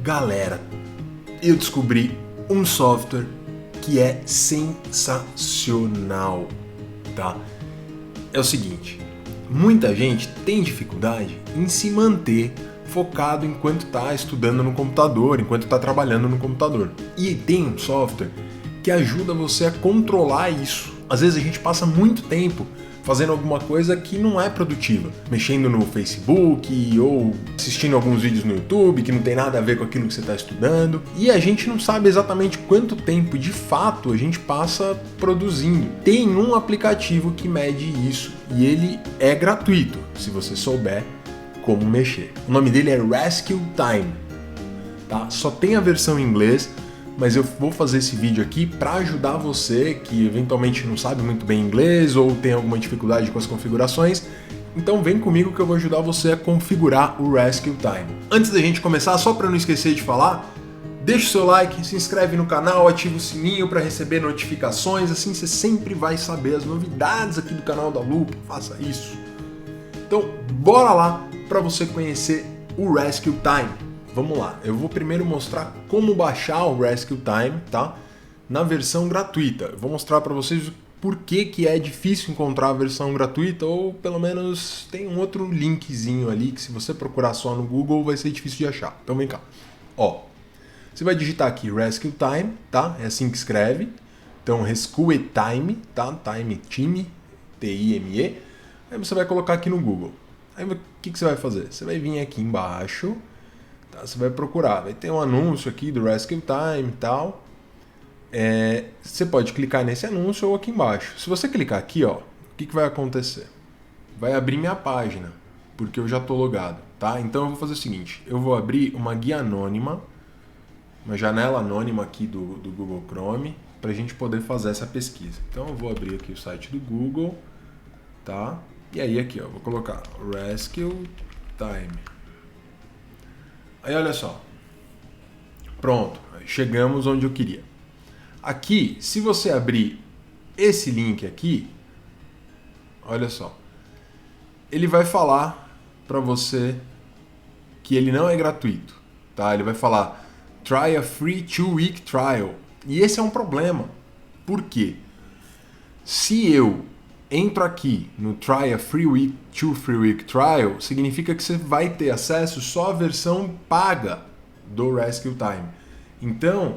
Galera, eu descobri um software que é sensacional, tá? É o seguinte, muita gente tem dificuldade em se manter focado enquanto está estudando no computador, enquanto está trabalhando no computador. E tem um software que ajuda você a controlar isso. Às vezes a gente passa muito tempo fazendo alguma coisa que não é produtiva, mexendo no Facebook ou assistindo alguns vídeos no YouTube que não tem nada a ver com aquilo que você está estudando, e a gente não sabe exatamente quanto tempo de fato a gente passa produzindo. Tem um aplicativo que mede isso e ele é gratuito, se você souber como mexer. O nome dele é Rescue Time, tá? Só tem a versão em inglês, mas eu vou fazer esse vídeo aqui para ajudar você que eventualmente não sabe muito bem inglês ou tem alguma dificuldade com as configurações. Então vem comigo que eu vou ajudar você a configurar o Rescue Time. Antes da gente começar, só para não esquecer de falar, deixa o seu like, se inscreve no canal, ativa o sininho para receber notificações, assim você sempre vai saber as novidades aqui do canal da Lupa. Faça isso. Então bora lá para você conhecer o Rescue Time. Vamos lá, eu vou primeiro mostrar como baixar o Rescue Time, tá? Na versão gratuita. Eu vou mostrar para vocês por que é difícil encontrar a versão gratuita, ou pelo menos tem um outro linkzinho ali que se você procurar só no Google vai ser difícil de achar. Então vem cá. Ó, você vai digitar aqui Rescue Time, tá? É assim que escreve. Então Rescue Time, tá? Time, T-I-M-E. Aí você vai colocar aqui no Google. Aí o que você vai fazer? Você vai vir aqui embaixo. Você vai procurar, vai ter um anúncio aqui do Rescue Time e tal. Você pode clicar nesse anúncio ou aqui embaixo. Se você clicar aqui, ó, o que vai acontecer? Vai abrir minha página, porque eu já estou logado, tá? Então eu vou fazer o seguinte, eu vou abrir uma guia anônima, uma janela anônima aqui do Google Chrome, para a gente poder fazer essa pesquisa. Então eu vou abrir aqui o site do Google, tá? E aí aqui, ó, vou colocar Rescue Time. Aí olha só, pronto, chegamos onde eu queria. Aqui, se você abrir esse link aqui, olha só, ele vai falar para você que ele não é gratuito, tá? Ele vai falar, try a free 2-week trial. E esse é um problema. Por quê? Se eu entro aqui no Try a Free Week Trial, significa que você vai ter acesso só à versão paga do Rescue Time. Então,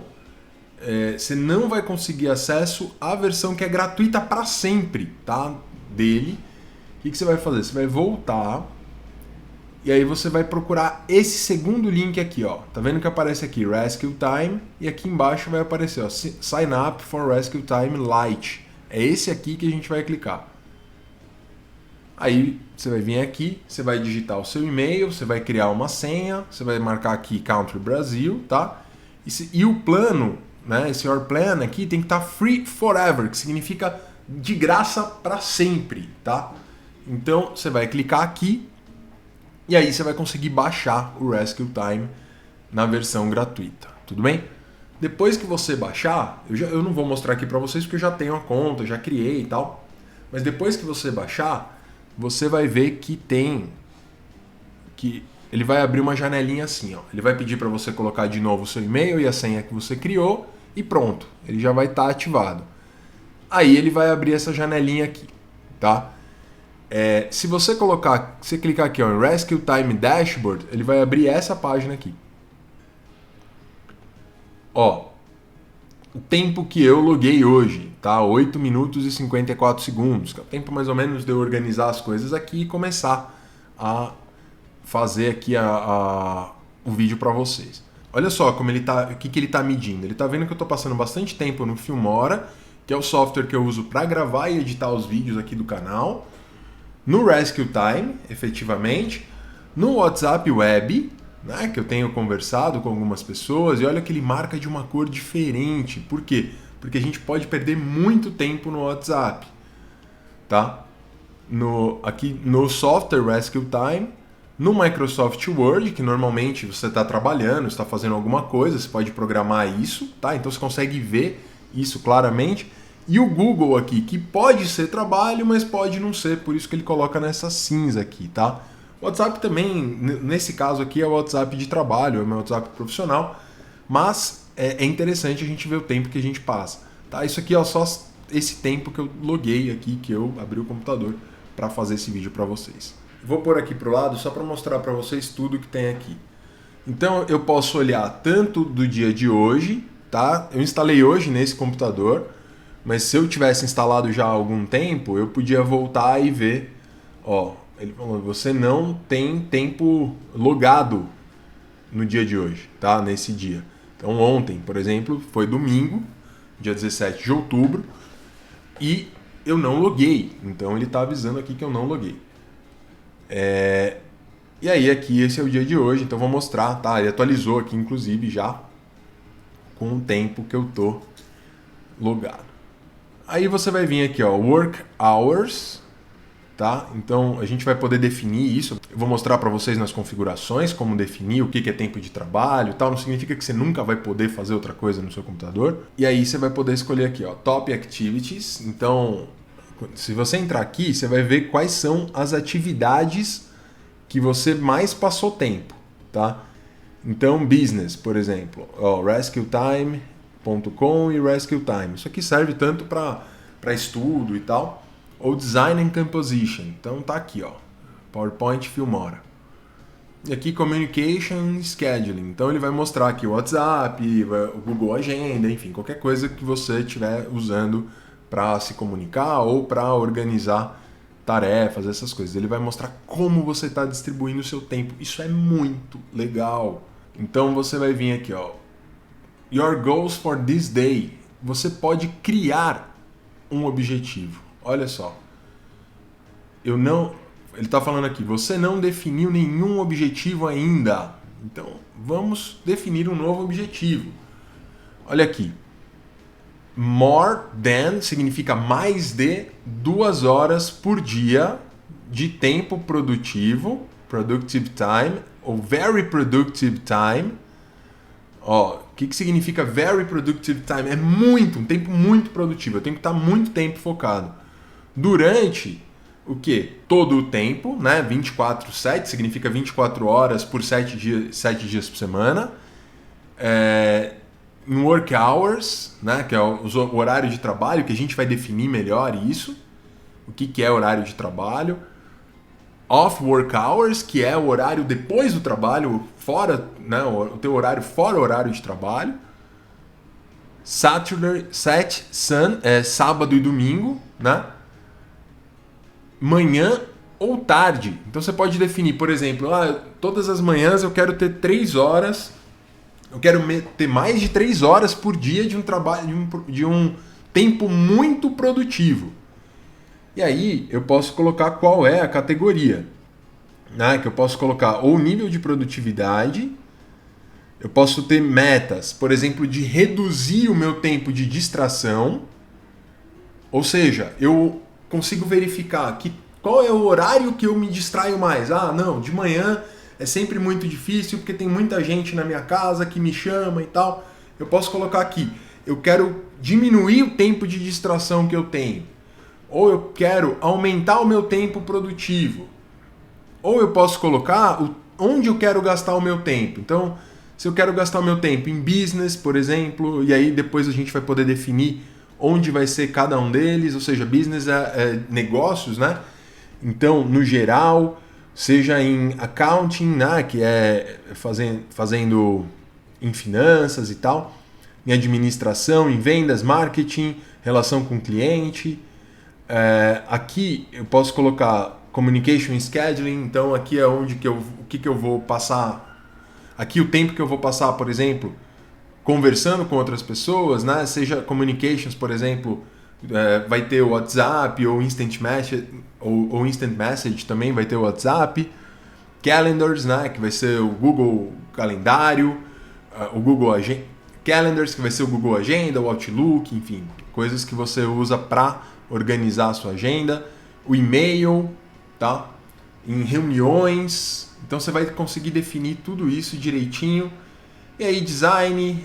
você não vai conseguir acesso à versão que é gratuita para sempre, tá? Dele. O que você vai fazer? Você vai voltar e aí você vai procurar esse segundo link aqui, ó. Tá vendo que aparece aqui Rescue Time e aqui embaixo vai aparecer, ó, Sign Up for Rescue Time Lite. É esse aqui que a gente vai clicar. Aí você vai vir aqui, você vai digitar o seu e-mail, você vai criar uma senha, você vai marcar aqui Country Brasil, tá? E o plano, né, esse Your Plan aqui tem que estar Free Forever, que significa de graça para sempre, tá? Então você vai clicar aqui e aí você vai conseguir baixar o Rescue Time na versão gratuita, tudo bem? Depois que você baixar, eu não vou mostrar aqui para vocês porque eu já tenho a conta, já criei e tal. Mas depois que você baixar, você vai ver que ele vai abrir uma janelinha assim, ó. Ele vai pedir para você colocar de novo o seu e-mail e a senha que você criou e pronto, ele já vai estar ativado. Aí ele vai abrir essa janelinha aqui, tá? Se você clicar aqui, ó, em Rescue Time Dashboard, ele vai abrir essa página aqui. Ó, o tempo que eu loguei hoje, tá? 8 minutos e 54 segundos, que é o tempo mais ou menos de eu organizar as coisas aqui e começar a fazer aqui o vídeo para vocês. Olha só como ele tá, o que ele tá medindo. Ele tá vendo que eu tô passando bastante tempo no Filmora, que é o software que eu uso para gravar e editar os vídeos aqui do canal, no Rescue Time, efetivamente, no WhatsApp Web, né, que eu tenho conversado com algumas pessoas, e olha que ele marca de uma cor diferente. Por quê? Porque a gente pode perder muito tempo no WhatsApp, tá? Aqui no software Rescue Time, no Microsoft Word, que normalmente você está trabalhando, está fazendo alguma coisa, você pode programar isso, tá? Então você consegue ver isso claramente. E o Google aqui, que pode ser trabalho, mas pode não ser, por isso que ele coloca nessa cinza aqui, tá? O WhatsApp também, nesse caso aqui, é o WhatsApp de trabalho, é o meu WhatsApp profissional, mas é interessante a gente ver o tempo que a gente passa. Tá? Isso aqui é só esse tempo que eu loguei aqui, que eu abri o computador para fazer esse vídeo para vocês. Vou pôr aqui para o lado só para mostrar para vocês tudo que tem aqui. Então eu posso olhar tanto do dia de hoje, tá? Eu instalei hoje nesse computador, mas se eu tivesse instalado já há algum tempo, eu podia voltar e ver, ó, ele falou, você não tem tempo logado no dia de hoje, tá? Nesse dia. Então ontem, por exemplo, foi domingo, dia 17 de outubro, e eu não loguei. Então ele está avisando aqui que eu não loguei. E aí aqui esse é o dia de hoje, então vou mostrar, tá? Ele atualizou aqui inclusive já com o tempo que eu tô logado. Aí você vai vir aqui, ó, Work Hours, tá? Então a gente vai poder definir isso. Eu vou mostrar para vocês nas configurações como definir o que é tempo de trabalho e tal. Não significa que você nunca vai poder fazer outra coisa no seu computador. E aí você vai poder escolher aqui, ó, Top Activities. Então, se você entrar aqui, você vai ver quais são as atividades que você mais passou tempo, tá? Então, Business, por exemplo, ó, rescuetime.com e Rescue Time. Isso aqui serve tanto para estudo e tal, ou Design and Composition. Então tá aqui, ó, PowerPoint Filmora. E aqui Communication Scheduling. Então ele vai mostrar aqui o WhatsApp, o Google Agenda, enfim, qualquer coisa que você estiver usando para se comunicar ou para organizar tarefas, essas coisas. Ele vai mostrar como você está distribuindo o seu tempo. Isso é muito legal. Então você vai vir aqui, ó, Your Goals for this day. Você pode criar um objetivo. Olha só. Ele está falando aqui, você não definiu nenhum objetivo ainda. Então, vamos definir um novo objetivo. Olha aqui. More than significa mais de 2 horas por dia de tempo produtivo, productive time, ou very productive time. Ó, o que significa very productive time? É um tempo muito produtivo. Eu tenho que estar muito tempo focado. Durante o quê? Todo o tempo, né? 24/7 significa 24 horas por 7 dias por semana. Em work hours, né, que é o horário de trabalho, que a gente vai definir melhor isso. O que é horário de trabalho. Off work hours, que é o horário depois do trabalho, fora, né, o teu horário fora o horário de trabalho. Saturday, sábado e domingo, né? Manhã ou tarde. Então você pode definir, por exemplo, todas as manhãs eu quero ter 3 horas. Eu quero ter mais de 3 horas por dia de um trabalho, de um tempo muito produtivo. E aí eu posso colocar qual é a categoria, né? Que eu posso colocar ou nível de produtividade, eu posso ter metas, por exemplo, de reduzir o meu tempo de distração, ou seja, eu consigo verificar qual é o horário que eu me distraio mais. Não, de manhã é sempre muito difícil porque tem muita gente na minha casa que me chama e tal. Eu posso colocar aqui, eu quero diminuir o tempo de distração que eu tenho. Ou eu quero aumentar o meu tempo produtivo. Ou eu posso colocar onde eu quero gastar o meu tempo. Então, se eu quero gastar o meu tempo em business, por exemplo, e aí depois a gente vai poder definir onde vai ser cada um deles, ou seja, business é negócios, né? Então, no geral, seja em accounting, né, que é fazendo em finanças e tal, em administração, em vendas, marketing, relação com o cliente. Aqui eu posso colocar communication scheduling, então aqui é onde o que eu vou passar, aqui o tempo que eu vou passar, por exemplo, conversando com outras pessoas, né? Seja communications, por exemplo, vai ter o WhatsApp ou Instant Message também vai ter o WhatsApp. Calendars, né? Que vai ser o Google Calendário, o Google Calendars, que vai ser o Google Agenda, o Outlook, enfim, coisas que você usa para organizar a sua agenda. O e-mail, tá? Em reuniões. Então você vai conseguir definir tudo isso direitinho. E aí design,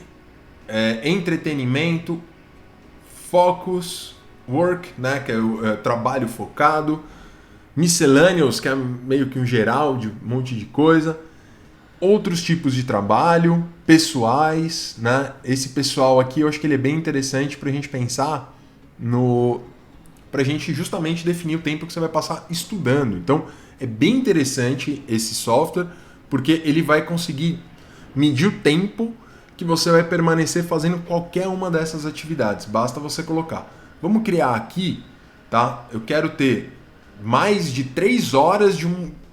entretenimento, focus, work, né, que é o trabalho focado, Miscellaneous, que é meio que um geral de um monte de coisa. Outros tipos de trabalho, pessoais, né? Esse pessoal aqui eu acho que ele é bem interessante para a gente pensar para a gente justamente definir o tempo que você vai passar estudando. Então é bem interessante esse software porque ele vai conseguir medir o tempo que você vai permanecer fazendo qualquer uma dessas atividades. Basta você colocar. Vamos criar aqui, tá? Eu quero ter mais de 3 horas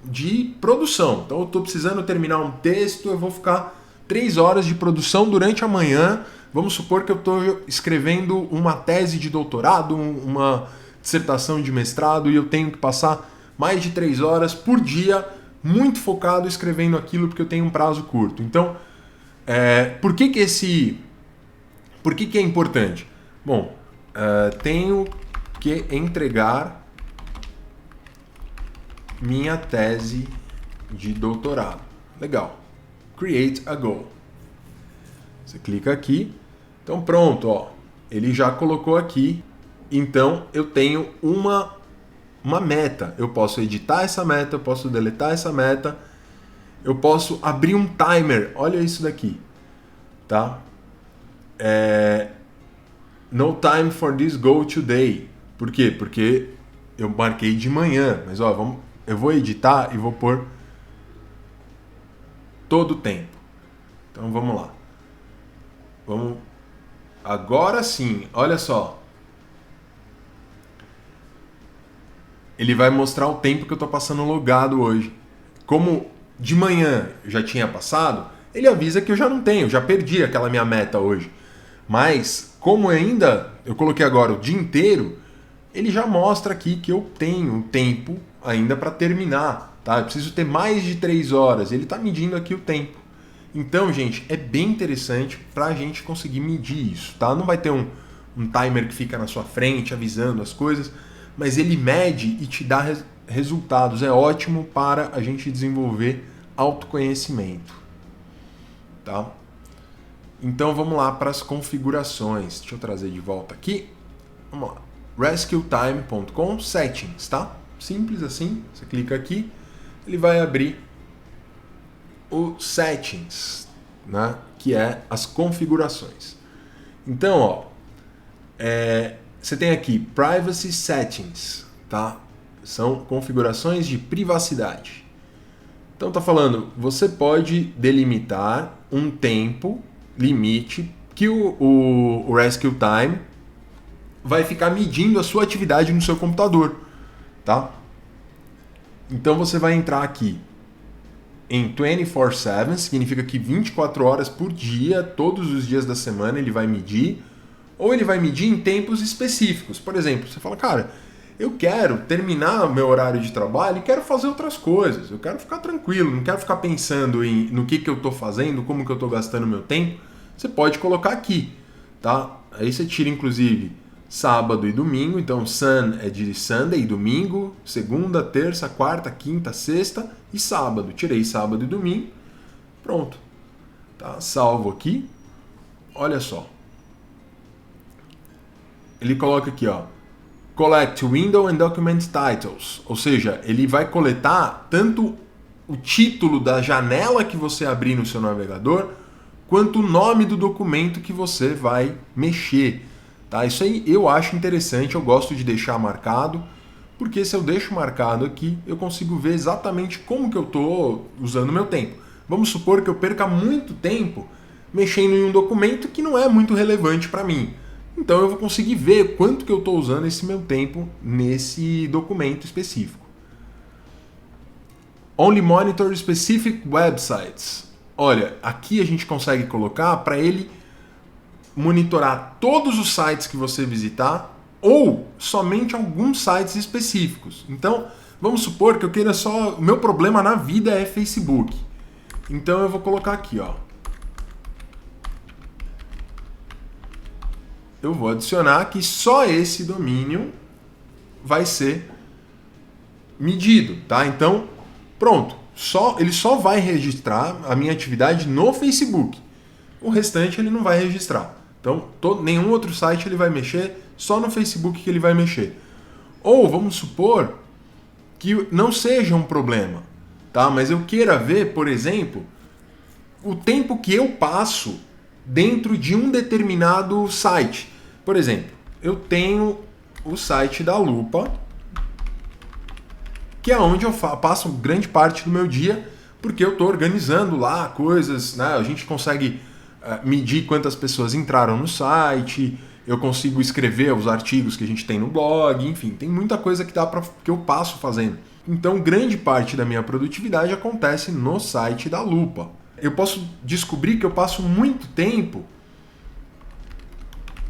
de produção. Então eu estou precisando terminar um texto, eu vou ficar 3 horas de produção durante a manhã. Vamos supor que eu estou escrevendo uma tese de doutorado, uma dissertação de mestrado e eu tenho que passar mais de 3 horas por dia muito focado escrevendo aquilo porque eu tenho um prazo curto. Então, por que é importante? Bom, tenho que entregar minha tese de doutorado. Legal. Create a goal. Você clica aqui. Então pronto, ó. Ele já colocou aqui. Então eu tenho uma meta. Eu posso editar essa meta, eu posso deletar essa meta. Eu posso abrir um timer. Olha isso daqui. Tá? No time for this goal today. Por quê? Porque eu marquei de manhã. Mas ó, eu vou editar e vou pôr todo o tempo. Então vamos lá. Agora sim, olha só. Ele vai mostrar o tempo que eu estou passando logado hoje. Como de manhã já tinha passado, ele avisa que eu já não tenho, já perdi aquela minha meta hoje. Mas como eu coloquei agora o dia inteiro, ele já mostra aqui que eu tenho tempo ainda para terminar, tá? Eu preciso ter mais de 3 horas. Ele está medindo aqui o tempo. Então, gente, é bem interessante para a gente conseguir medir isso, tá? Não vai ter um timer que fica na sua frente avisando as coisas, mas ele mede e te dá resultados. É ótimo para a gente desenvolver autoconhecimento, tá? Então, vamos lá para as configurações. Deixa eu trazer de volta aqui. Vamos lá. rescuetime.com settings, tá? Simples assim, você clica aqui, ele vai abrir o settings, né? Que é as configurações. Então, ó, você tem aqui privacy settings, tá? São configurações de privacidade. Então tá falando, você pode delimitar um tempo limite que o Rescue Time vai ficar medindo a sua atividade no seu computador, tá? Então você vai entrar aqui em 24/7, significa que 24 horas por dia, todos os dias da semana ele vai medir, ou ele vai medir em tempos específicos. Por exemplo, você fala, cara, eu quero terminar o meu horário de trabalho e quero fazer outras coisas, eu quero ficar tranquilo, não quero ficar pensando no que eu estou fazendo, como que eu estou gastando meu tempo. Você pode colocar aqui, tá? Aí você tira, inclusive, sábado e domingo, então Sun é de Sunday, domingo, segunda, terça, quarta, quinta, sexta e sábado. Tirei sábado e domingo, pronto. Tá? Salvo aqui, olha só. Ele coloca aqui, ó, Collect Window and Document Titles, ou seja, ele vai coletar tanto o título da janela que você abrir no seu navegador, quanto o nome do documento que você vai mexer. Tá? Isso aí eu acho interessante, eu gosto de deixar marcado, porque se eu deixo marcado aqui, eu consigo ver exatamente como que eu estou usando o meu tempo. Vamos supor que eu perca muito tempo mexendo em um documento que não é muito relevante para mim. Então eu vou conseguir ver quanto que eu estou usando esse meu tempo nesse documento específico. Only monitor specific websites. Olha, aqui a gente consegue colocar para ele monitorar todos os sites que você visitar ou somente alguns sites específicos. Então, vamos supor que eu queira só... O meu problema na vida é Facebook. Então eu vou colocar aqui, ó. Eu vou adicionar que só esse domínio vai ser medido, tá? Então, pronto. Ele só vai registrar a minha atividade no Facebook. O restante ele não vai registrar. Então, nenhum outro site ele vai mexer, só no Facebook que ele vai mexer. Ou vamos supor que não seja um problema, tá? Mas eu queira ver, por exemplo, o tempo que eu passo dentro de um determinado site. Por exemplo, eu tenho o site da Lupa, que é onde eu passo grande parte do meu dia, porque eu estou organizando lá coisas, né? A gente consegue medir quantas pessoas entraram no site, eu consigo escrever os artigos que a gente tem no blog, enfim, tem muita coisa que eu passo fazendo. Então, grande parte da minha produtividade acontece no site da Lupa. Eu posso descobrir que eu passo muito tempo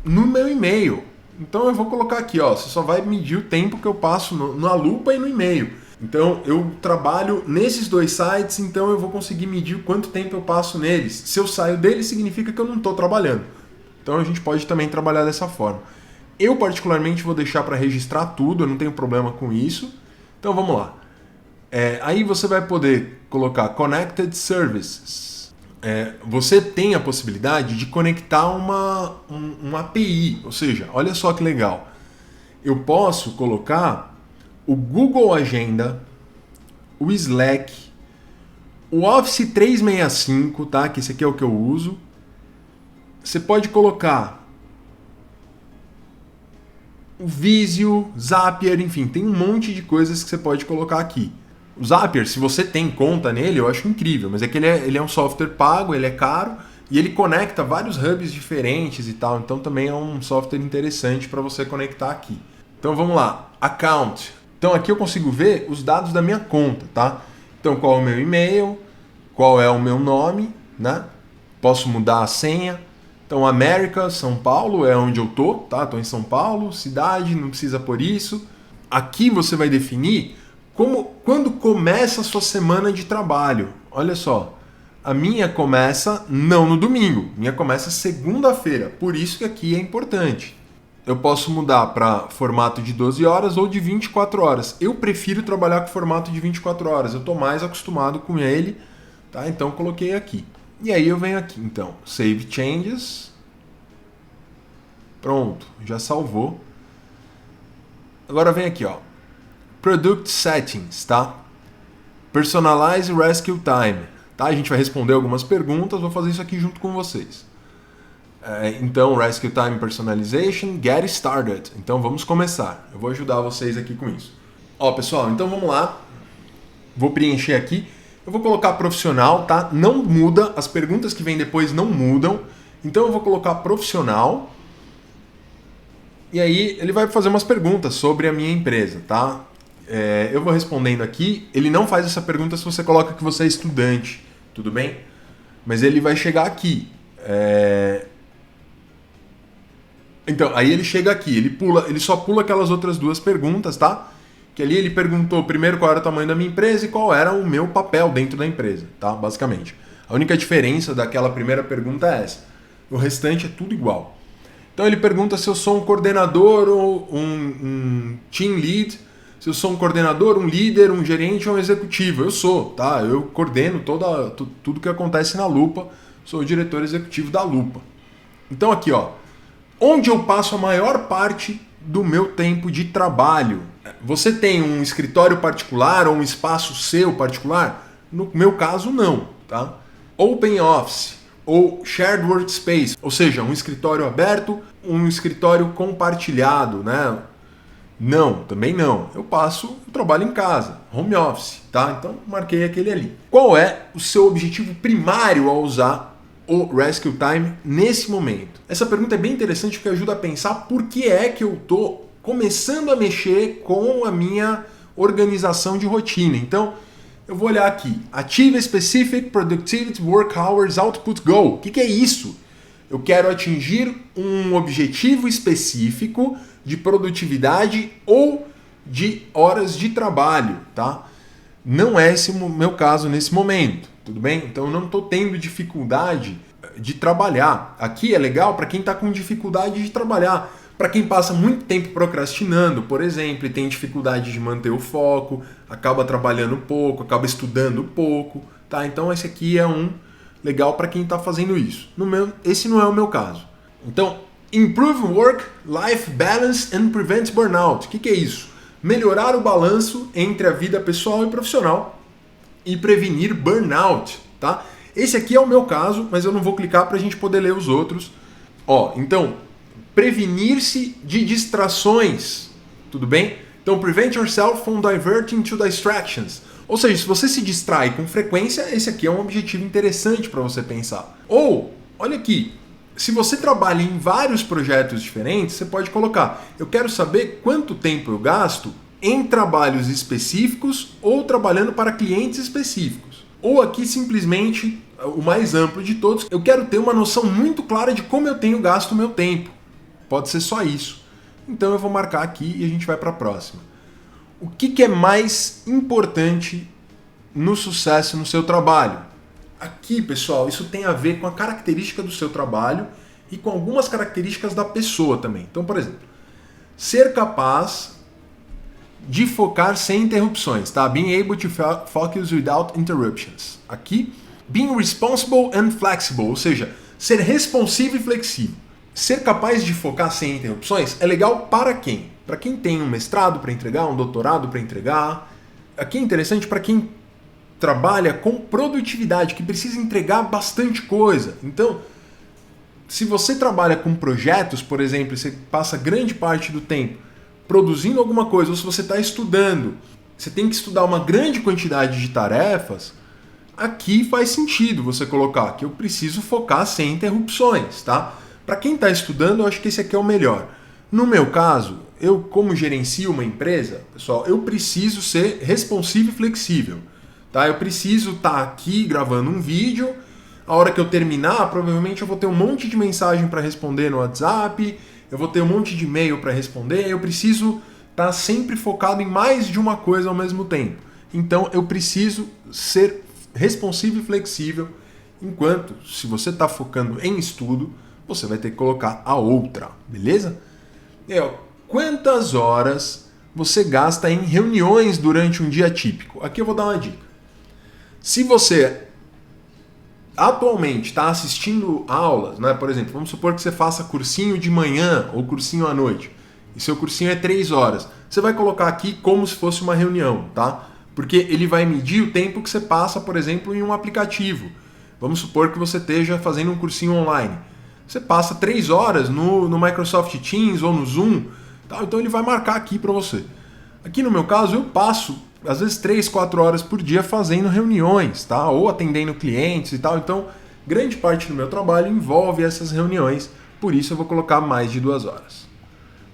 no meu e-mail. Então eu vou colocar aqui, ó, você só vai medir o tempo que eu passo na Lupa e no e-mail. Então eu trabalho nesses dois sites, então eu vou conseguir medir quanto tempo eu passo neles. Se eu saio deles, significa que eu não estou trabalhando. Então a gente pode também trabalhar dessa forma. Eu particularmente vou deixar para registrar tudo, eu não tenho problema com isso. Então vamos lá. Aí você vai poder colocar Connected Services. Você tem a possibilidade de conectar uma API, ou seja, olha só que legal. Eu posso colocar o Google Agenda, o Slack, o Office 365, tá? Que esse aqui é o que eu uso. Você pode colocar o Visio, Zapier, enfim, tem um monte de coisas que você pode colocar aqui. O Zapier, se você tem conta nele, eu acho incrível, mas é que ele é um software pago, ele é caro e ele conecta vários hubs diferentes e tal, então também é um software interessante para você conectar aqui. Então vamos lá, Account. Então aqui eu consigo ver os dados da minha conta, tá? Então qual é o meu e-mail, qual é o meu nome, né? Posso mudar a senha. Então América, São Paulo é onde eu tô, tá? Tô em São Paulo, cidade, não precisa por isso. Aqui você vai definir quando começa a sua semana de trabalho. Olha só, a minha começa não no domingo, a minha começa segunda-feira, por isso que aqui é importante. Eu posso mudar para formato de 12 horas ou de 24 horas. Eu prefiro trabalhar com formato de 24 horas. Eu estou mais acostumado com ele, tá? Então eu coloquei aqui. E aí eu venho aqui, então, Save Changes. Pronto, já salvou. Agora vem aqui, ó. Product Settings, tá? Personalize Rescue Time, tá? A gente vai responder algumas perguntas, vou fazer isso aqui junto com vocês. Então, Rescue Time Personalization, Get Started. Então, vamos começar. Eu vou ajudar vocês aqui com isso. Ó, pessoal, então vamos lá. Vou preencher aqui. Eu vou colocar profissional, tá? Não muda, as perguntas que vêm depois não mudam. Então, eu vou colocar profissional. E aí, ele vai fazer umas perguntas sobre a minha empresa, tá? Eu vou respondendo aqui. Ele não faz essa pergunta se você coloca que você é estudante, tudo bem? Mas ele vai chegar aqui. Então, aí ele chega aqui, ele só pula aquelas outras duas perguntas, tá? Que ali ele perguntou primeiro qual era o tamanho da minha empresa e qual era o meu papel dentro da empresa, tá? Basicamente. A única diferença daquela primeira pergunta é essa. O restante é tudo igual. Então ele pergunta se eu sou um coordenador ou um team lead, se eu sou um coordenador, um líder, um gerente ou um executivo. Eu sou, tá? Eu coordeno tudo que acontece na Lupa, sou o diretor executivo da Lupa. Então aqui, ó. Onde eu passo a maior parte do meu tempo de trabalho. Você tem um escritório particular ou um espaço seu particular? No meu caso, não, tá? Open Office ou Shared Workspace, ou seja, um escritório aberto, um escritório compartilhado, né? Não, também não. Eu trabalho em casa, home office, tá? Então, marquei aquele ali. Qual é o seu objetivo primário ao usar o Rescue Time nesse momento? Essa pergunta é bem interessante porque ajuda a pensar por que é que eu estou começando a mexer com a minha organização de rotina. Então, eu vou olhar aqui. Achieve Specific Productivity Work Hours Output Goal. O que é isso? Eu quero atingir um objetivo específico de produtividade ou de horas de trabalho, tá? Não é esse o meu caso nesse momento, tudo bem? Então eu não estou tendo dificuldade de trabalhar. Aqui é legal para quem está com dificuldade de trabalhar. Para quem passa muito tempo procrastinando, por exemplo, e tem dificuldade de manter o foco, acaba trabalhando pouco, acaba estudando pouco, tá? Então esse aqui é um legal para quem está fazendo isso. Esse não é o meu caso. Então, Improve Work-Life Balance and Prevent Burnout. O que é isso? melhorar o balanço entre a vida pessoal e profissional e prevenir burnout, tá? Esse aqui é o meu caso, mas eu não vou clicar para a gente poder ler os outros. Então, prevenir-se de distrações, tudo bem? Então, prevent yourself from diverting to distractions. Ou seja, se você se distrai com frequência, esse aqui é um objetivo interessante para você pensar. Ou, olha aqui, se você trabalha em vários projetos diferentes, você pode colocar: eu quero saber quanto tempo eu gasto em trabalhos específicos ou trabalhando para clientes específicos. Ou aqui simplesmente, o mais amplo de todos, eu quero ter uma noção muito clara de como eu tenho gasto o meu tempo. Pode ser só isso. Então eu vou marcar aqui e a gente vai para a próxima. O que é mais importante no sucesso no seu trabalho? Aqui, pessoal, isso tem a ver com a característica do seu trabalho e com algumas características da pessoa também. Então, por exemplo, ser capaz de focar sem interrupções, tá? Being able to focus without interruptions. Aqui, being responsible and flexible, ou seja, ser responsivo e flexível. Ser capaz de focar sem interrupções é legal para quem? Para quem tem um mestrado para entregar, um doutorado para entregar. Aqui é interessante para quem trabalha com produtividade, que precisa entregar bastante coisa. Então, se você trabalha com projetos, por exemplo, você passa grande parte do tempo produzindo alguma coisa, ou se você está estudando, você tem que estudar uma grande quantidade de tarefas, aqui faz sentido você colocar que eu preciso focar sem interrupções, tá? Para quem está estudando, eu acho que esse aqui é o melhor. No meu caso, eu como gerencio uma empresa, pessoal, eu preciso ser responsivo e flexível, tá? Eu preciso estar aqui gravando um vídeo, a hora que eu terminar, provavelmente eu vou ter um monte de mensagem para responder no WhatsApp, eu vou ter um monte de e-mail para responder, eu preciso estar sempre focado em mais de uma coisa ao mesmo tempo. Então eu preciso ser responsivo e flexível, enquanto se você está focando em estudo, você vai ter que colocar a outra, beleza? E aí, quantas horas você gasta em reuniões durante um dia típico? Aqui eu vou dar uma dica. Se você atualmente está assistindo aulas, né? Por exemplo, vamos supor que você faça cursinho de manhã ou cursinho à noite, e seu cursinho é 3 horas. Você vai colocar aqui como se fosse uma reunião, tá? Porque ele vai medir o tempo que você passa, por exemplo, em um aplicativo. Vamos supor que você esteja fazendo um cursinho online. Você passa 3 horas no Microsoft Teams ou no Zoom, tá? Então ele vai marcar aqui para você. Aqui no meu caso, eu passo às vezes 3, 4 horas por dia fazendo reuniões, tá? Ou atendendo clientes e tal. Então, grande parte do meu trabalho envolve essas reuniões, por isso eu vou colocar mais de 2 horas.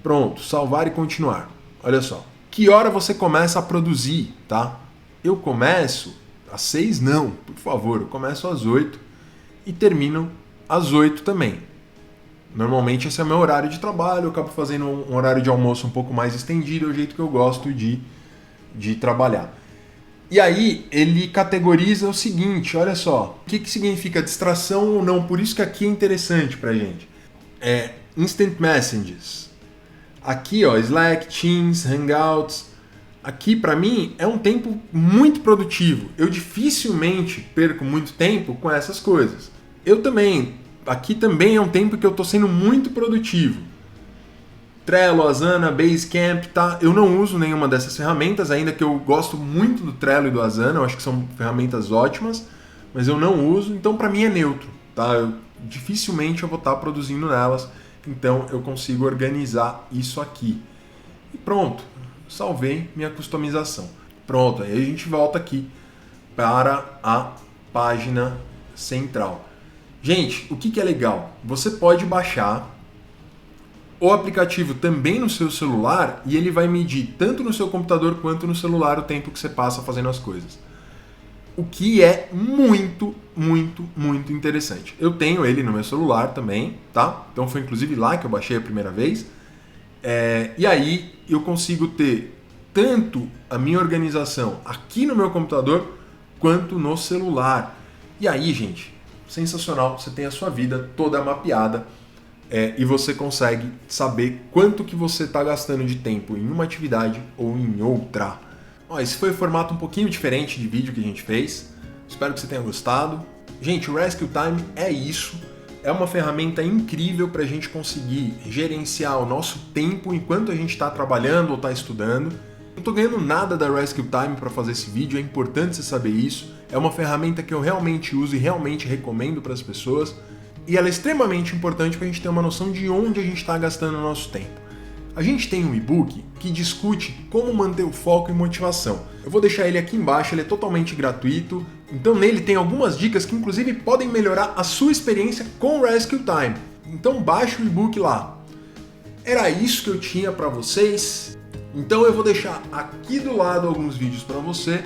Pronto, salvar e continuar. Olha só, que hora você começa a produzir, tá? Eu começo às 6, não, por favor, eu começo às 8 e termino às 8 também. Normalmente esse é o meu horário de trabalho, eu acabo fazendo um horário de almoço um pouco mais estendido, é o jeito que eu gosto de trabalhar. E aí ele categoriza o seguinte, olha só, o que significa distração ou não, por isso que aqui é interessante pra gente. Instant Messages. Aqui, ó, Slack, Teams, Hangouts. Aqui, pra mim, é um tempo muito produtivo. Eu dificilmente perco muito tempo com essas coisas. Eu também, aqui também é um tempo que eu tô sendo muito produtivo. Trello, Asana, Basecamp, tá? Eu não uso nenhuma dessas ferramentas, ainda que eu gosto muito do Trello e do Asana, eu acho que são ferramentas ótimas, mas eu não uso, então para mim é neutro, tá? Dificilmente eu vou estar produzindo nelas, então eu consigo organizar isso aqui. E pronto, salvei minha customização. Pronto, aí a gente volta aqui para a página central. Gente, o que é legal? Você pode baixar o aplicativo também no seu celular e ele vai medir tanto no seu computador quanto no celular o tempo que você passa fazendo as coisas. O que é muito, muito, muito interessante. Eu tenho ele no meu celular também, tá? Então foi inclusive lá que eu baixei a primeira vez. E aí eu consigo ter tanto a minha organização aqui no meu computador quanto no celular. E aí, gente, sensacional, você tem a sua vida toda mapeada. E você consegue saber quanto que você está gastando de tempo em uma atividade ou em outra. Esse foi o formato um pouquinho diferente de vídeo que a gente fez. Espero que você tenha gostado. Gente, o Rescue Time é isso. É uma ferramenta incrível para a gente conseguir gerenciar o nosso tempo enquanto a gente está trabalhando ou está estudando. Não tô ganhando nada da Rescue Time para fazer esse vídeo, é importante você saber isso. É uma ferramenta que eu realmente uso e realmente recomendo para as pessoas. E ela é extremamente importante para a gente ter uma noção de onde a gente está gastando o nosso tempo. A gente tem um e-book que discute como manter o foco e motivação. Eu vou deixar ele aqui embaixo, ele é totalmente gratuito. Então nele tem algumas dicas que inclusive podem melhorar a sua experiência com o Rescue Time. Então baixe o e-book lá. Era isso que eu tinha para vocês. Então eu vou deixar aqui do lado alguns vídeos para você.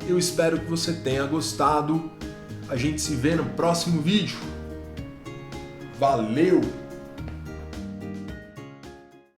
Eu espero que você tenha gostado. A gente se vê no próximo vídeo. Valeu!